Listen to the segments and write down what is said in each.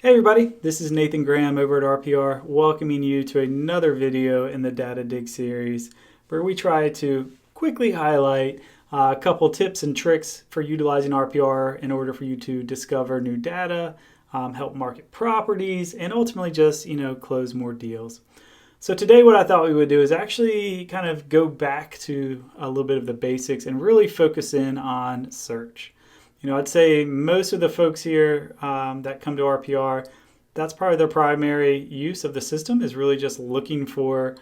Hey everybody, this is Nathan Graham over at RPR, welcoming you to another video in the Data Dig series where we try to quickly highlight a couple tips and tricks for utilizing RPR in order for you to discover new data, help market properties, and ultimately just, close more deals. So today what I thought we would do is actually kind of go back to a little bit of the basics and really focus in on search. I'd say most of the folks here that come to RPR, that's probably their primary use of the system is really just looking for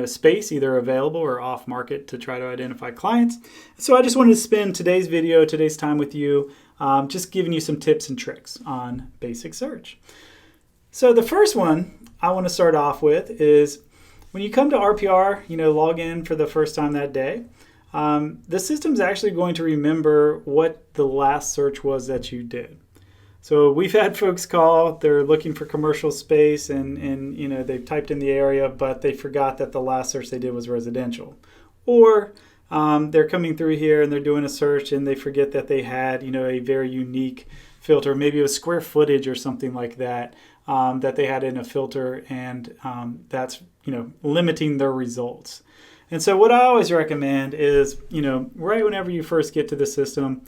space either available or off market to try to identify clients. So I just wanted to spend today's video, today's time with you, just giving you some tips and tricks on basic search. So the first one I want to start off with is when you come to RPR, log in for the first time that day. The system's actually going to remember what the last search was that you did. So we've had folks call, they're looking for commercial space and they've typed in the area, but they forgot that the last search they did was residential. Or they're coming through here and they're doing a search and they forget that they had, a very unique filter. Maybe it was square footage or something like that, that they had in a filter, and that's, limiting their results. And so what I always recommend is, right whenever you first get to the system,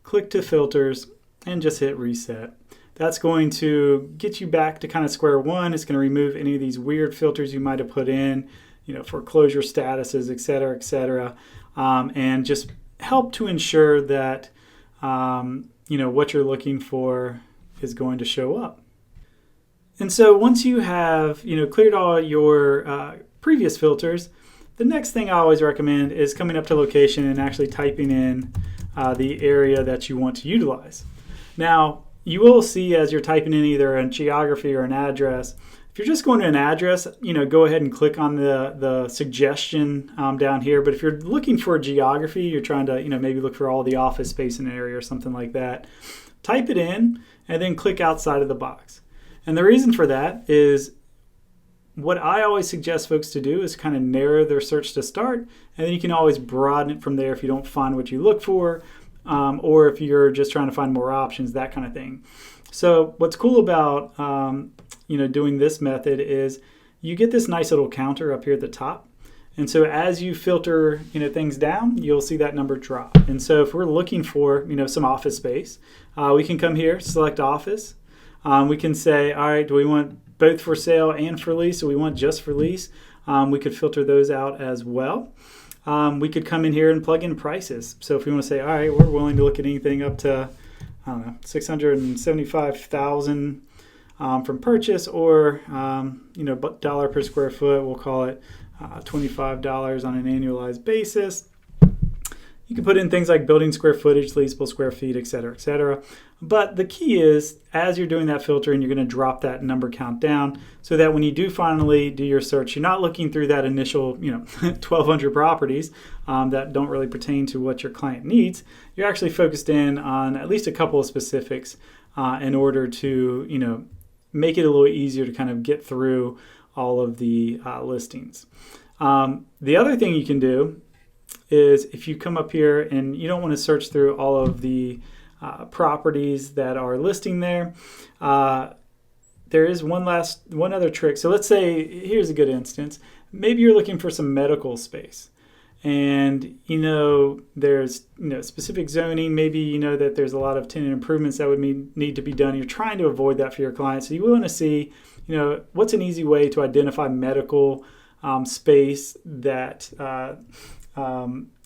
click to filters and just hit reset. That's going to get you back to kind of square one. It's going to remove any of these weird filters you might have put in, foreclosure statuses, et cetera, and just help to ensure that, what you're looking for is going to show up. And so once you have, cleared all your previous filters, the next thing I always recommend is coming up to location and actually typing in the area that you want to utilize. Now, you will see as you're typing in either a geography or an address, if you're just going to an address, go ahead and click on the suggestion down here. But if you're looking for a geography, you're trying to, maybe look for all the office space in an area or something like that, type it in and then click outside of the box. And the reason for that is what I always suggest folks to do is kind of narrow their search to start, and then you can always broaden it from there if you don't find what you look for, or if you're just trying to find more options, that kind of thing. So what's cool about doing this method is you get this nice little counter up here at the top. And so as you filter things down, you'll see that number drop. And so if we're looking for some office space, we can come here, select office. We can say, all right, do we want both for sale and for lease? So we want just for lease. We could filter those out as well. We could come in here and plug in prices. So if we want to say, all right, we're willing to look at anything up to, $675,000 from purchase, or dollar per square foot, we'll call it $25 on an annualized basis. You can put in things like building square footage, leasable square feet, et cetera, et cetera. But the key is, as you're doing that filtering, you're going to drop that number count down so that when you do finally do your search, you're not looking through that initial, 1,200 properties that don't really pertain to what your client needs. You're actually focused in on at least a couple of specifics in order to, make it a little easier to kind of get through all of the listings. The other thing you can do is if you come up here and you don't want to search through all of the properties that are listing there, there is one other trick. So let's say, here's a good instance. Maybe you're looking for some medical space, and there's specific zoning. Maybe that there's a lot of tenant improvements that would need to be done. You're trying to avoid that for your clients, so you want to see what's an easy way to identify medical space that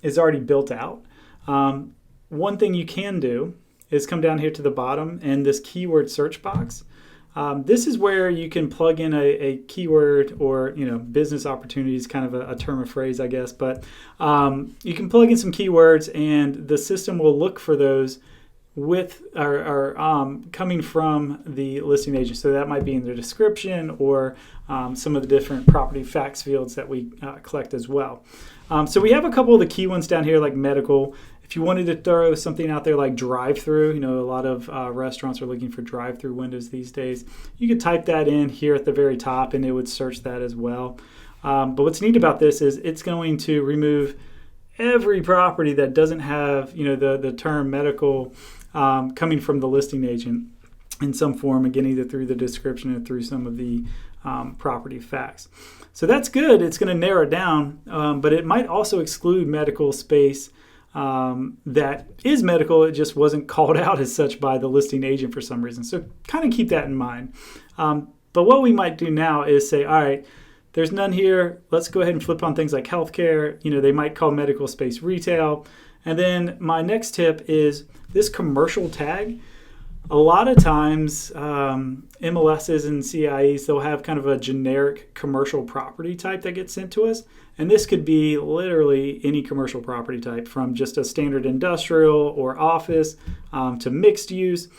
is already built out. One thing you can do is come down here to the bottom and this keyword search box. This is where you can plug in a keyword, or business opportunities, kind of a term of phrase, I guess. But you can plug in some keywords, and the system will look for those with or coming from the listing agent. So that might be in the description or some of the different property facts fields that we collect as well. So we have a couple of the key ones down here, like medical. If you wanted to throw something out there like drive-through, a lot of restaurants are looking for drive-through windows these days. You could type that in here at the very top and it would search that as well. But what's neat about this is it's going to remove every property that doesn't have, the term medical coming from the listing agent. in some form, again, either through the description or through some of the property facts. So that's good. It's going to narrow it down, but it might also exclude medical space that is medical. It just wasn't called out as such by the listing agent for some reason. So kind of keep that in mind. But what we might do now is say, all right, there's none here. Let's go ahead and flip on things like healthcare. They might call medical space retail. And then my next tip is this commercial tag. A lot of times, MLSs and CIEs, they'll have kind of a generic commercial property type that gets sent to us. And this could be literally any commercial property type, from just a standard industrial or office to mixed use.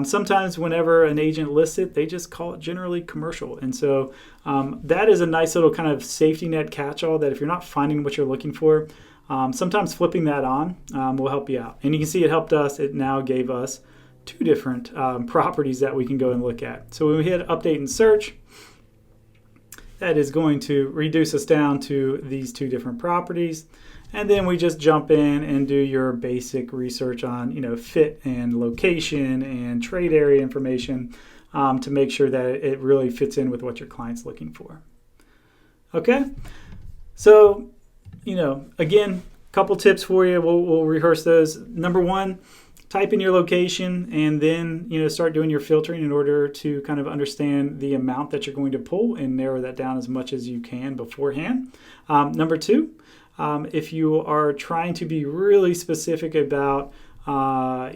Sometimes whenever an agent lists it, they just call it generally commercial. And so that is a nice little kind of safety net catch-all that if you're not finding what you're looking for, sometimes flipping that on will help you out. And you can see it helped us. It now gave us 2 different properties that we can go and look at. So when we hit update and search, that is going to reduce us down to these 2 different properties. And then we just jump in and do your basic research on, fit and location and trade area information to make sure that it really fits in with what your client's looking for. Okay, so, again, a couple tips for you. We'll rehearse those. Number 1, type in your location and then start doing your filtering in order to kind of understand the amount that you're going to pull and narrow that down as much as you can beforehand. Number 2, if you are trying to be really specific about a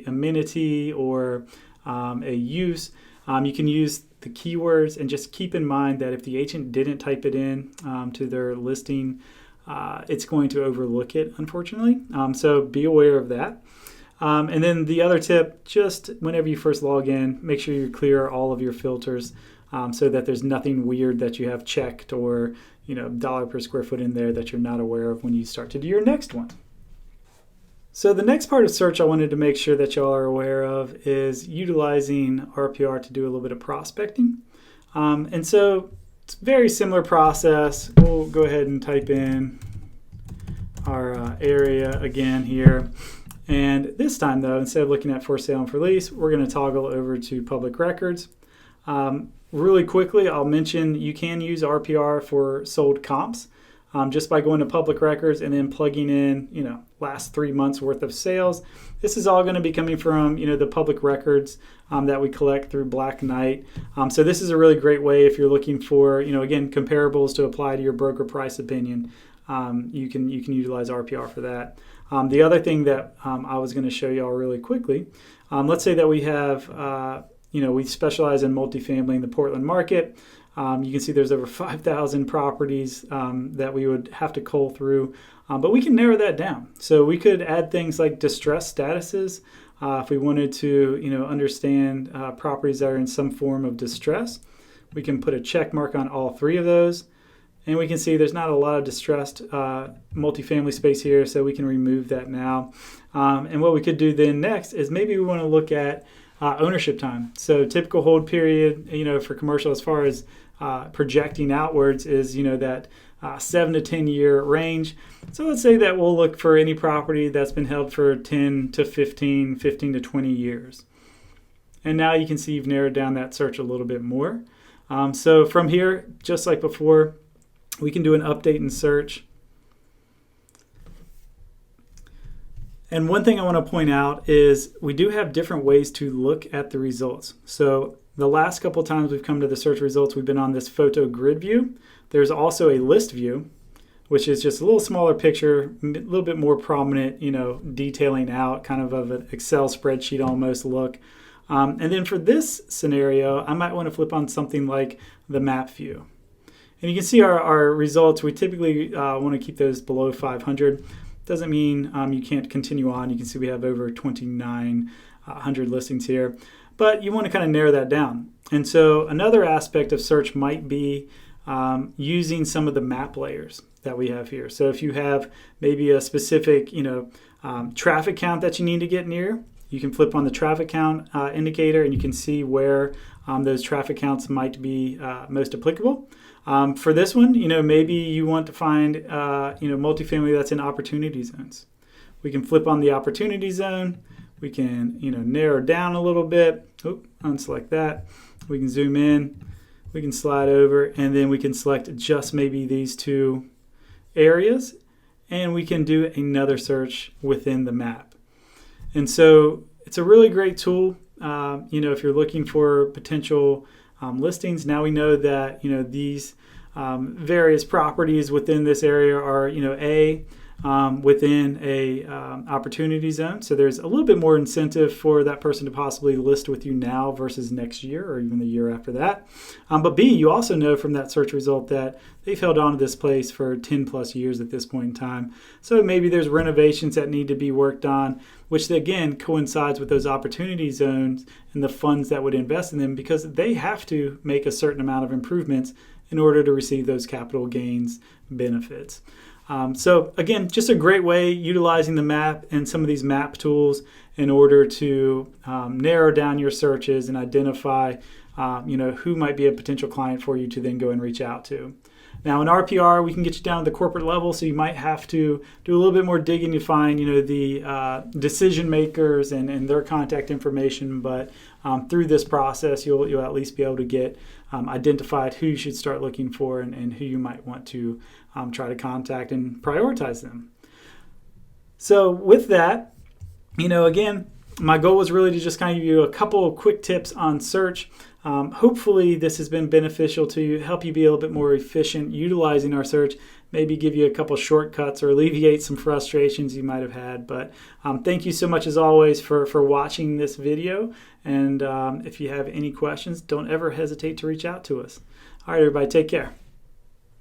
amenity or a use, you can use the keywords and just keep in mind that if the agent didn't type it in to their listing, it's going to overlook it, unfortunately. So be aware of that. And then the other tip, just whenever you first log in, make sure you clear all of your filters so that there's nothing weird that you have checked or dollar per square foot in there that you're not aware of when you start to do your next one. So the next part of search I wanted to make sure that y'all are aware of is utilizing RPR to do a little bit of prospecting. And so it's a very similar process. We'll go ahead and type in our area again here. And this time, though, instead of looking at for sale and for lease, we're going to toggle over to public records. Really quickly, I'll mention you can use RPR for sold comps just by going to public records and then plugging in, last 3 months worth of sales. This is all going to be coming from, the public records that we collect through Black Knight. So this is a really great way if you're looking for, again, comparables to apply to your broker price opinion. You can utilize RPR for that. The other thing that I was going to show y'all really quickly, let's say that we have, we specialize in multifamily in the Portland market. You can see there's over 5,000 properties that we would have to cull through, but we can narrow that down. So we could add things like distress statuses if we wanted to, understand properties that are in some form of distress. We can put a check mark on all 3 of those, and we can see there's not a lot of distressed multifamily space here, so we can remove that now. And what we could do then next is maybe we want to look at ownership time. So typical hold period, for commercial as far as projecting outwards is, that 7 to 10 year range. So let's say that we'll look for any property that's been held for 10 to 15 to 20 years. And now you can see you've narrowed down that search a little bit more. So from here, just like before, we can do an update and search. And one thing I want to point out is we do have different ways to look at the results. So the last couple of times we've come to the search results, we've been on this photo grid view. There's also a list view, which is just a little smaller picture, a little bit more prominent, detailing out kind of an Excel spreadsheet almost look. And then for this scenario, I might want to flip on something like the map view. And you can see our results. We typically want to keep those below 500. Doesn't mean you can't continue on. You can see we have over 2,900 listings here. But you want to kind of narrow that down. And so another aspect of search might be using some of the map layers that we have here. So if you have maybe a specific traffic count that you need to get near, you can flip on the traffic count indicator and you can see where those traffic counts might be most applicable. For this one, maybe you want to find, multifamily that's in opportunity zones. We can flip on the opportunity zone. We can, narrow down a little bit. Unselect that. We can zoom in. We can slide over, and then we can select just maybe these two areas, and we can do another search within the map. And so it's a really great tool. If you're looking for potential listings, now we know that these various properties within this area are within a opportunity zone. So there's a little bit more incentive for that person to possibly list with you now versus next year or even the year after that. But B, you also know from that search result that they've held on to this place for 10 plus years at this point in time. So maybe there's renovations that need to be worked on, which again coincides with those opportunity zones and the funds that would invest in them, because they have to make a certain amount of improvements in order to receive those capital gains benefits. So again, just a great way utilizing the map and some of these map tools in order to narrow down your searches and identify who might be a potential client for you to then go and reach out to. Now in RPR, we can get you down to the corporate level, so you might have to do a little bit more digging to find the decision makers and their contact information. But through this process, you'll at least be able to get identified who you should start looking for and who you might want to try to contact and prioritize them. So with that, again, my goal was really to just kind of give you a couple of quick tips on search. Hopefully this has been beneficial to you, help you be a little bit more efficient utilizing our search, maybe give you a couple shortcuts or alleviate some frustrations you might have had. But thank you so much as always for watching this video. And if you have any questions, don't ever hesitate to reach out to us. All right, everybody, take care.